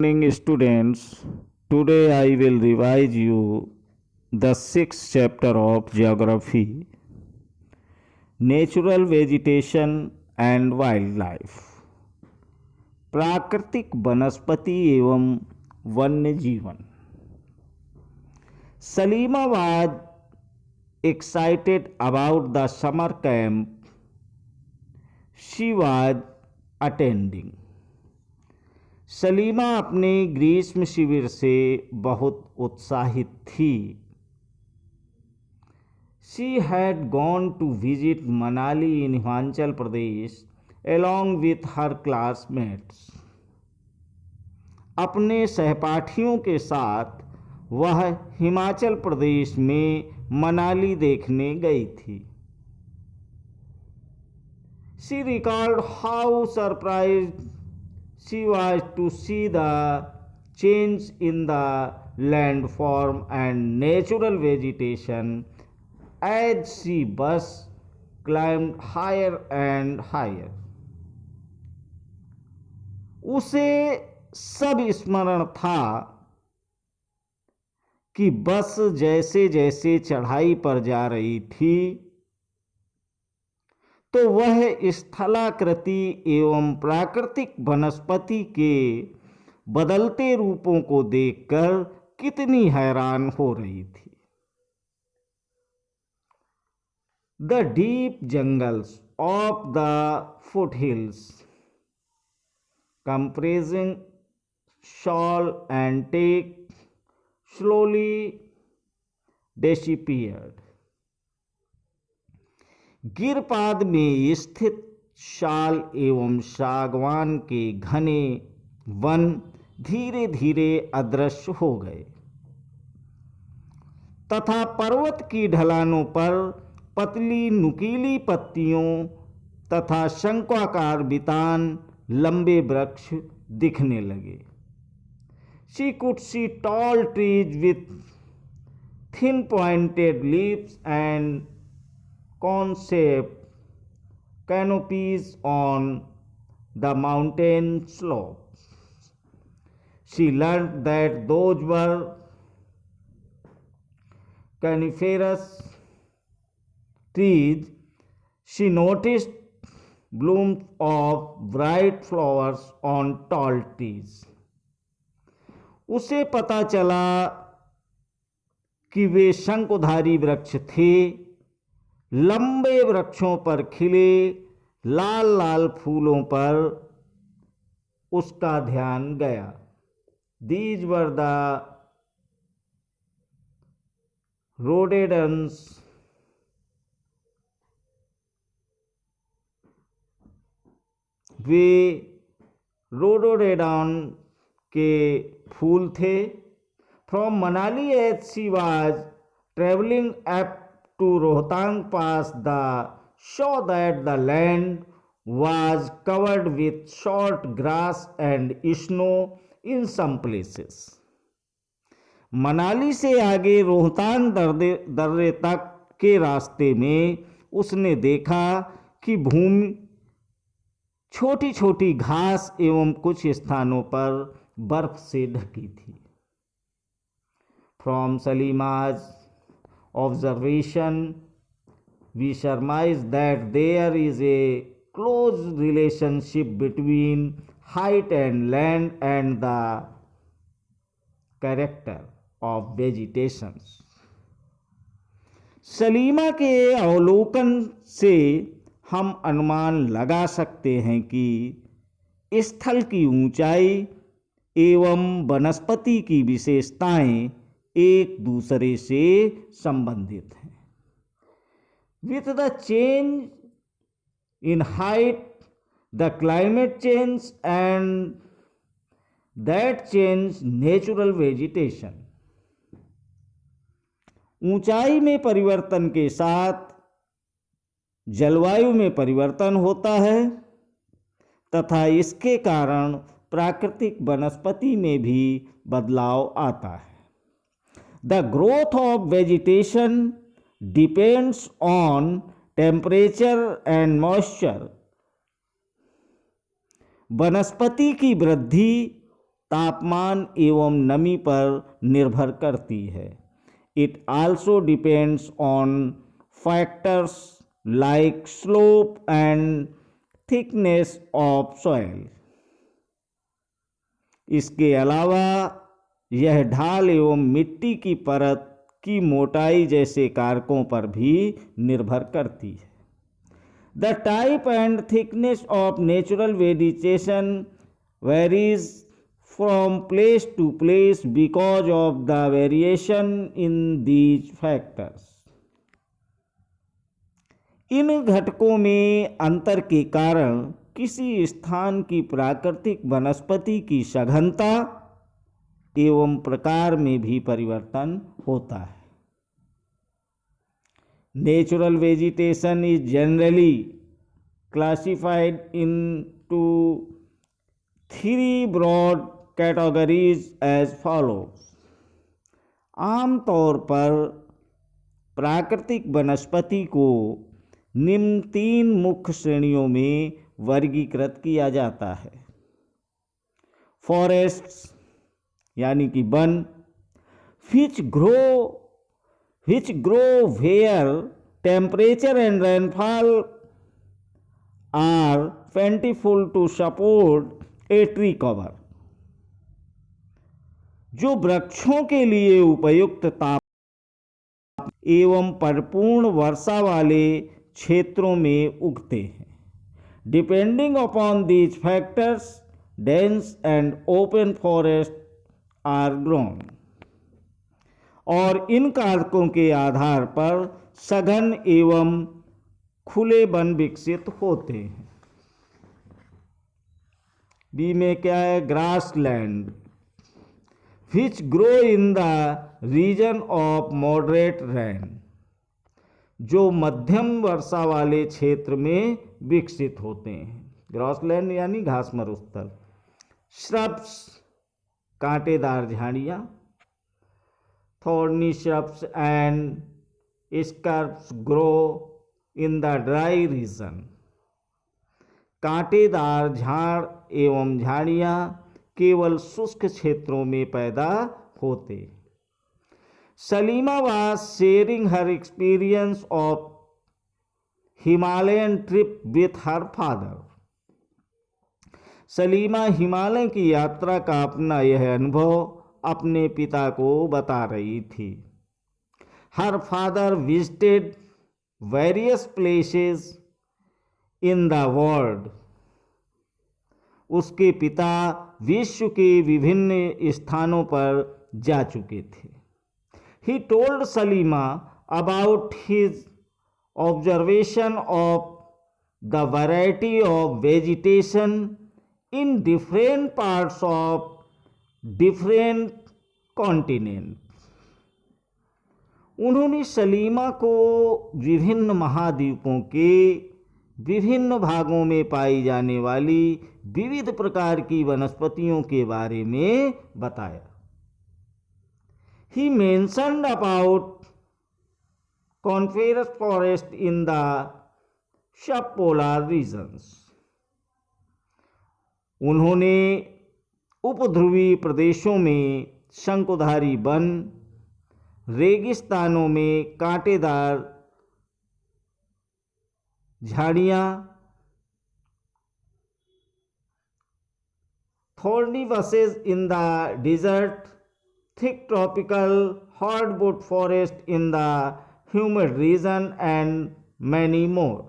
Morning students, today I will revise you the sixth chapter of geography, natural vegetation and wildlife, प्राकृतिक वनस्पति एवं वन्य जीवन. Salima was excited about the summer camp she was attending. Salima अपने ग्रीष्म शिविर से बहुत उत्साहित थी. She had gone to visit Manali in Himachal Pradesh along with her classmates. अपने सहपाठियों के साथ वह हिमाचल प्रदेश में मनाली देखने गई थी. She recalled how surprised she was to see the change in the landform and natural vegetation as she bus climbed higher and higher. उसे सब स्मरण था कि बस जैसे जैसे चढ़ाई पर जा रही थी तो वह स्थलाकृति एवं प्राकृतिक वनस्पति के बदलते रूपों को देखकर कितनी हैरान हो रही थी. The deep jungles of the foothills comprising shoal and teak slowly disappeared. गिरपाद में स्थित शाल एवं सागवान के घने वन धीरे धीरे अदृश्य हो गए तथा पर्वत की ढलानों पर पतली नुकीली पत्तियों तथा शंक्वाकार वितान लंबे वृक्ष दिखने लगे. She could see tall trees with thin pointed leaves and cone-shaped canopies on the mountain slopes. She learned that those were coniferous trees. She noticed blooms of bright flowers on tall trees. उसे पता चला कि वे शंकुधारी वृक्ष थे. लंबे वृक्षों पर खिले लाल लाल फूलों पर उसका ध्यान गया. These were the rhododendrons. वे रोडोडेडॉन के फूल थे. From Manali as she was traveling up to Rohtang Pass, saw that the land was covered with short grass and snow in some places. Manali से आगे रोहतांग दर्रे तक के रास्ते में उसने देखा कि भूमि छोटी छोटी घास एवं कुछ स्थानों पर बर्फ से ढकी थी. From Salima's observation, we surmise that there is a close relationship between height and land and the character of vegetation. Salima के अवलोकन से हम अनुमान लगा सकते हैं कि स्थल की ऊंचाई एवं वनस्पति की विशेषताएं एक दूसरे से संबंधित हैं. With the change in height, the climate change and that change natural vegetation. ऊंचाई में परिवर्तन के साथ जलवायु में परिवर्तन होता है तथा इसके कारण प्राकृतिक वनस्पति में भी बदलाव आता है. The growth of vegetation depends on temperature and moisture. वनस्पति की वृद्धि तापमान एवं नमी पर निर्भर करती है। It also depends on factors like slope and thickness of soil. इसके अलावा यह ढाल एवं मिट्टी की परत की मोटाई जैसे कारकों पर भी निर्भर करती है। The type and thickness of natural vegetation varies from place to place because of the variation in these factors. इन घटकों में अंतर के कारण किसी स्थान की प्राकृतिक वनस्पति की सघनता एवं प्रकार में भी परिवर्तन होता है। Natural vegetation is generally classified into 3 broad categories as follows. आमतौर पर प्राकृतिक वनस्पति को निम्न 3 मुख्य श्रेणियों में वर्गीकृत किया जाता है। फॉरेस्ट्स यानी कि one, which grow where temperature and rainfall are plentiful to support a tree cover। जो वृक्षों के लिए उपयुक्त ताप एवं परिपूर्ण वर्षा वाले क्षेत्रों में उगते हैं। Depending upon these factors dense and open forest are grown. और इन कारकों के आधार पर सघन एवं खुले वन विकसित होते हैं। बी में क्या है? Grassland which grow in the region of moderate rain. जो मध्यम वर्षा वाले क्षेत्र में विकसित होते हैं। ग्रासलैंड यानी घास मरुस्थल। श्रब्स कांटेदार झाड़ियाँ। Thorny shrubs and scrubs grow in the dry region. कांटेदार झाड़ एवं झाड़ियाँ केवल शुष्क क्षेत्रों में पैदा होते। Salima was sharing her experience of Himalayan trip with her father. Salima Himalaya की यात्रा का अपना यह अनुभव अपने पिता को बता रही थी। Her father visited various places in the world. उसके पिता विश्व के विभिन्न स्थानों पर जा चुके थे। He told Salima about his observation of the variety of vegetation in different parts of different continents। उन्होंने सलीमा को विभिन्न महाद्वीपों के विभिन्न भागों में पाई जाने वाली विविध प्रकार की वनस्पतियों के बारे में बताया। He mentioned about coniferous forest in the subpolar regions। उन्होंने उपध्रुवीय प्रदेशों में शंकुधारी वन, रेगिस्तानों में कांटेदार झाड़ियाँ, thorny bushes in the desert, thick tropical hardwood forest in the humid region and many more।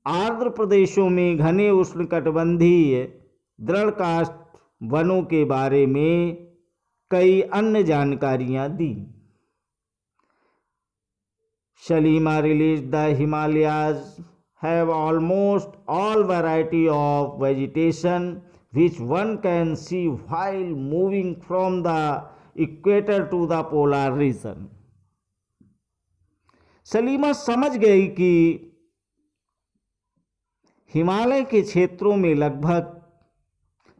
आर्द्र प्रदेशों में घने उष्णकटिबंधीय दृढ़काष्ठ वनों के बारे में कई अन्य जानकारियां दी। सलीमा release the Himalayas have almost all variety of vegetation which one can see while moving from the equator to the polar region। Salima समझ गई कि हिमालय के क्षेत्रों में लगभग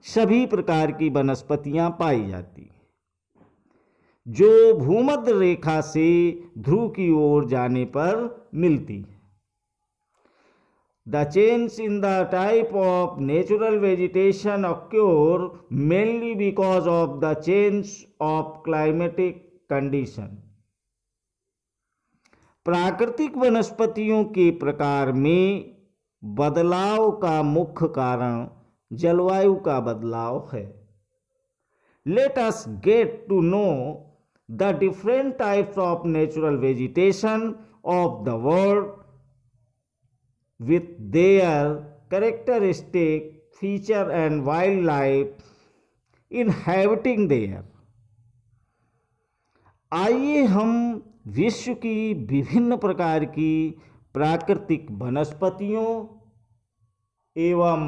सभी प्रकार की वनस्पतियां पाई जाती हैं जो भूमध्य रेखा से ध्रुव की ओर जाने पर मिलती है। The change in the type of natural vegetation occur mainly because of the change of climatic condition. प्राकृतिक वनस्पतियों के प्रकार में बदलाव का मुख्य कारण जलवायु का बदलाव है. Let us get to know the different types of natural vegetation of the world with their characteristic feature and wildlife inhabiting there. आइए हम विश्व की विभिन्न प्रकार की प्राकृतिक वनस्पतियों एवं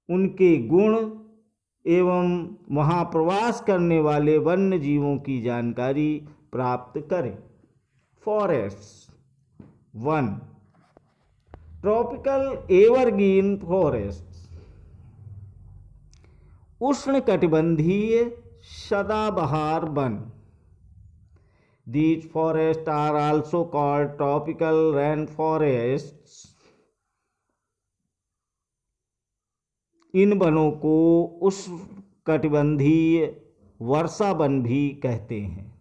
उनके गुण एवं वहाँ प्रवास करने वाले वन्य जीवों की जानकारी प्राप्त करें. फॉरेस्ट्स. 1. Tropical evergreen forests. उष्णकटिबंधीय सदाबहार one. These forests are also called tropical rainforests. इन वनों को उष्णकटिबंधीय वर्षा वन भी कहते हैं.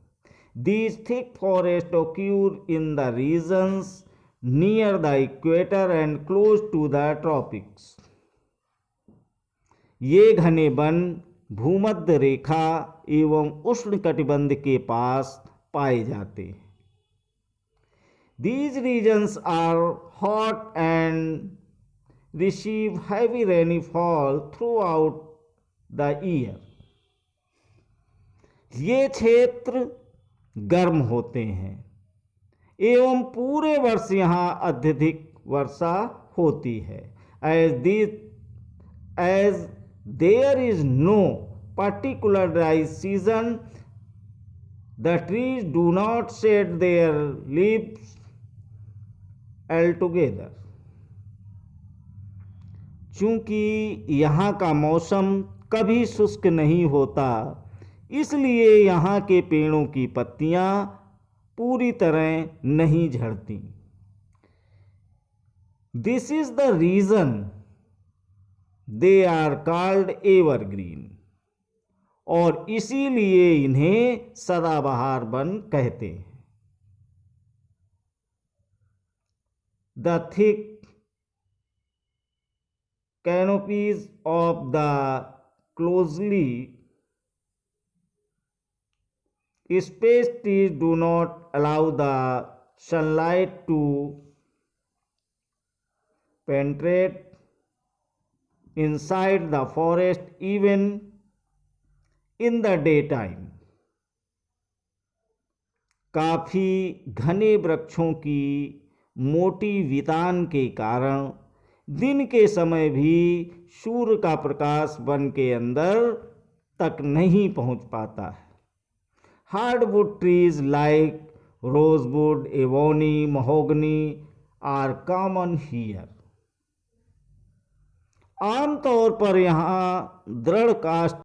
These thick forests occur in the regions near the equator and close to the tropics. ये घने वन भूमध्य रेखा एवं उष्णकटिबंध के पास पाए जाते हैं. These regions are hot and receive heavy rainfall throughout the year. ये क्षेत्र गर्म होते हैं एवं पूरे वर्ष यहाँ अत्यधिक वर्षा होती है. As there is no particular dry season, the trees do not shed their leaves altogether. चूंकि यहाँ का मौसम कभी शुष्क नहीं होता, इसलिए यहाँ के पेड़ों की पत्तियाँ पूरी तरह नहीं झड़ती. This is the reason they are called evergreen. और इसीलिए इन्हें सदाबहार वन कहते हैं. The thick canopies of the closely spaced trees do not allow the sunlight to penetrate inside the forest even in the daytime. काफी घने वृक्षों की मोटी वितान के कारण दिन के समय भी सूर्य का प्रकाश वन के अंदर तक नहीं पहुंच पाता है. Hardwood trees like rosewood, ebony, mahogany are common here. आमतौर पर यहाँ दृढ़ काष्ठ,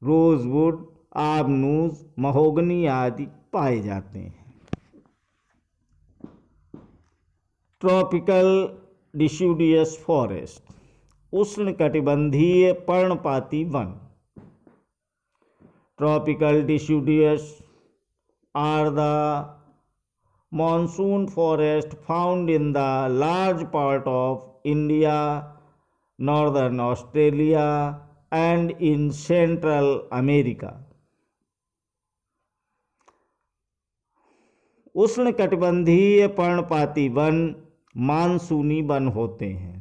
रोजवुड, आबनूस, महोगनी आदि पाए जाते हैं. Tropical deciduous forest. उष्णकटिबंधीय पर्णपाती वन. Tropical deciduous are the monsoon forest found in the large part of India, northern Australia and in Central America. उष्णकटिबंधीय पर्णपाती वन मानसूनी वन होते हैं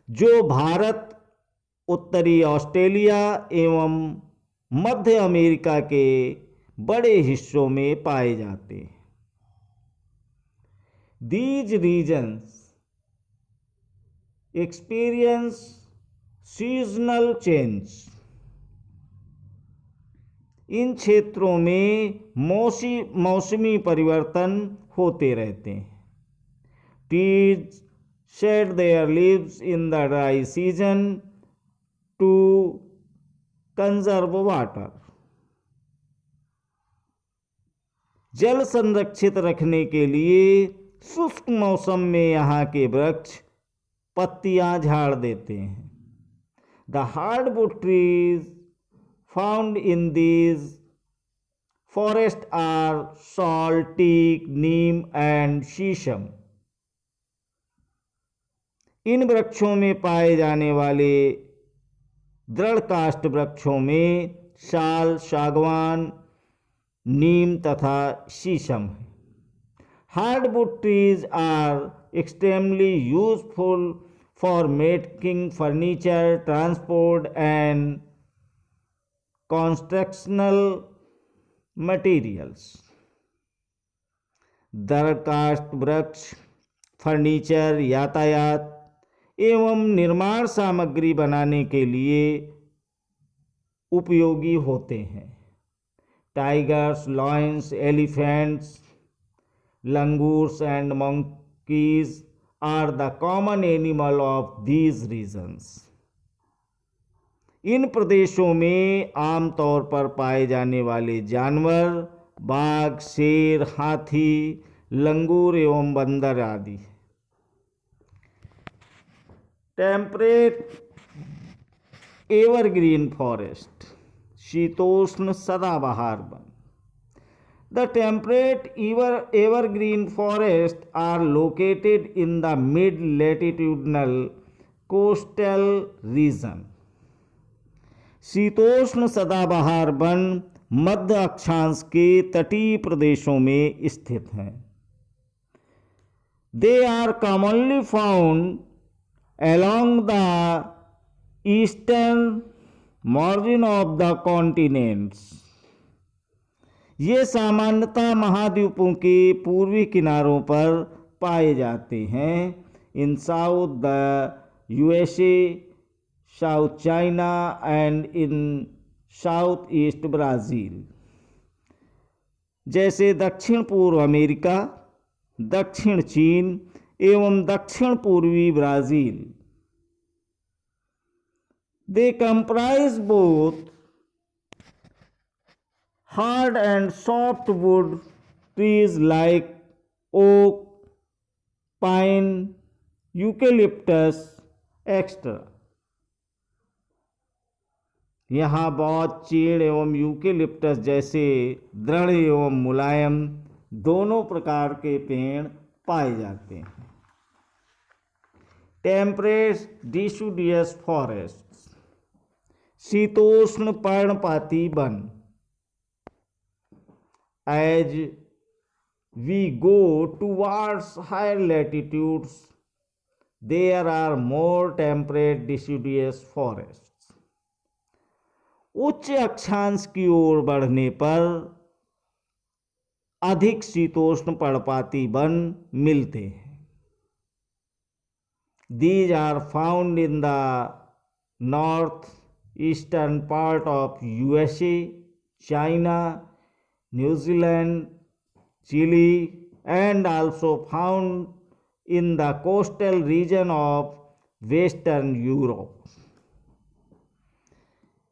जो भारत, उत्तरी ऑस्ट्रेलिया एवं मध्य अमेरिका के बड़े हिस्सों में पाए जाते हैं. These regions experience seasonal change. इन क्षेत्रों में मौसमी परिवर्तन होते रहते हैं. Trees shed their leaves in the dry season to conserve water. जल संरक्षित रखने के लिए शुष्क मौसम में यहाँ के वृक्ष पत्तियां झाड़ देते हैं। The hardwood trees found in these forest are sal, teak, neem and shisham. इन वृक्षों में पाए जाने वाले दृढ़ काष्ठ वृक्षों में साल, सागवान, नीम तथा शीशम है। Hardwood trees are extremely useful for making furniture, transport and constructional materials. दृढ़ काष्ठ वृक्ष फर्नीचर, यातायात एवं निर्माण सामग्री बनाने के लिए उपयोगी होते हैं। Tigers, lions, elephants, langurs and monkeys are the common animal of these regions. इन प्रदेशों में आमतौर पर पाए जाने वाले जानवर बाघ, शेर, हाथी, लंगूर एवं बंदर आदि। टेम्परेट एवरग्रीन फॉरेस्ट, शीतोष्ण सदाबहार one. The temperate evergreen forests are located in the mid-latitudinal coastal region. शीतोष्ण सदाबहार वन मध्य अक्षांश के तटीय प्रदेशों में स्थित हैं। They are commonly found along the eastern margin of the continents. ये सामान्यतः महाद्वीपों के पूर्वी किनारों पर पाए जाते हैं। In south the USA, south China and in south east Brazil. जैसे दक्षिण पूर्व अमेरिका, दक्षिण चीन एवं दक्षिण पूर्वी ब्राज़ील। They comprise both hard and softwood trees like oak, pine, eucalyptus, etc. यहाँ बहुत चीड़ एवं यूकेलिप्टस जैसे दृढ़ एवं मुलायम दोनों प्रकार के पेड़ पाए जाते हैं। टेम्परेट डिसिडुअस फॉरेस्ट, शीतोष्ण पर्णपाती one. As we go towards higher latitudes, there are more temperate deciduous forests. उच्च अक्षांश की ओर बढ़ने पर अधिक शीतोष्ण पर्णपाती वन मिलते हैं। These are found in the north eastern part of USA, China, New Zealand, Chile, and also found in the coastal region of Western Europe.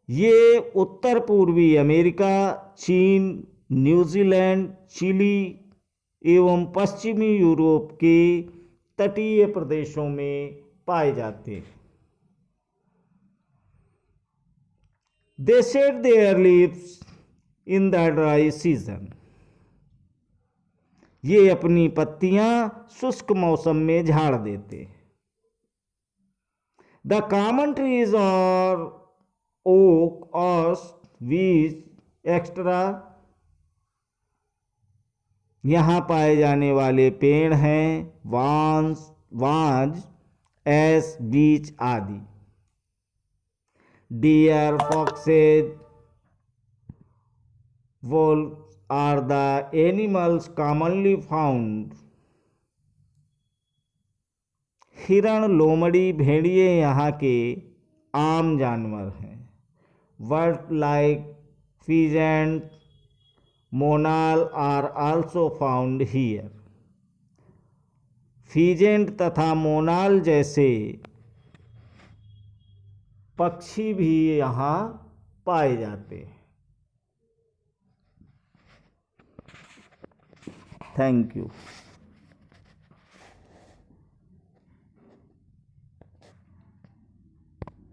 ये उत्तर पूर्वी अमेरिका, चीन, न्यूजीलैंड, चिली एवं पश्चिमी यूरोप के तटीय प्रदेशों में पाए जाते हैं। They shed their leaves in the dry season. ये अपनी पत्तियां शुष्क मौसम में झाड़ देते हैं। The common trees are oak, oak, beech, etc. यहाँ पाए जाने वाले पेड़ हैं वांज, एस, बीच आदि। Deer, foxes, wolves are the animals commonly found. हिरण, लोमड़ी, भेड़िए यहाँ के आम जानवर हैं। Birds like pheasant, monal are also found here. Peasant तथा मोनाल जैसे पक्षी भी यहाँ पाए जाते हैं। Thank you.